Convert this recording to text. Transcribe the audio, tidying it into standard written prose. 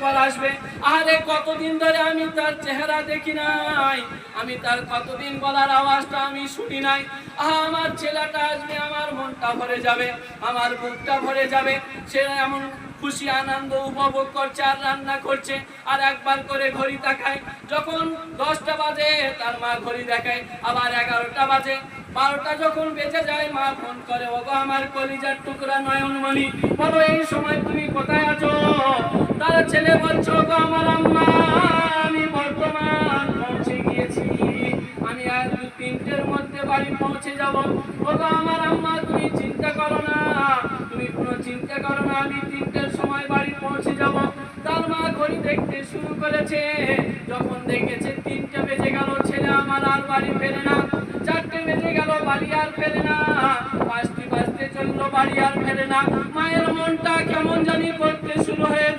এরপর আসবে। আরে কতদিন ধরে আমি তার চেহারা দেখি নাই, আমি তার কতদিন গলার আওয়াজটা আমি শুনি নাই। আমার ছেলেটা আসবে, আমার মনটা ভরে যাবে, আমার বুকটা ভরে যাবে। সে এমন খুশি আনন্দ উপভোগ করছে আর রান্না করছে, আর একবার করে ঘড়ি তাকায়। যখন 10টা বাজে তার মা ঘড়ি দেখায়, আবার 11টা বাজে, 12টা যখন বেজে যায় মা ফোন করে, ওগো আমার কলিজার টুকরা নয়নমণি, বলো এই সময় তুমি কোথায় আছো? তার ছেলে বলছে, ওগো আমার আম্মা, আমি বর্তমান পৌঁছে গিয়েছি, আমি আর 2-3টের মধ্যে বাড়ি পৌঁছে যাব। ওগো আমার আম্মা, তুমি চিন্তা করো না, তুমি কোনো চিন্তা করো না, আমি 3টের সময় বাড়ি পৌঁছে যাব। তার মা ঘড়ি দেখতে শুরু করেছে, যখন দেখেছে 3টে বেজে গেল, ছেলে আমার আর বাড়ি ফেরে না। 4টে বেজে গেল, বাড়ি আর ফেরে না। 5টি বাজতে চললো, বাড়ি আর ফেরে না। মায়ের মনটা কেমন জানি করতে শুরু হয়ে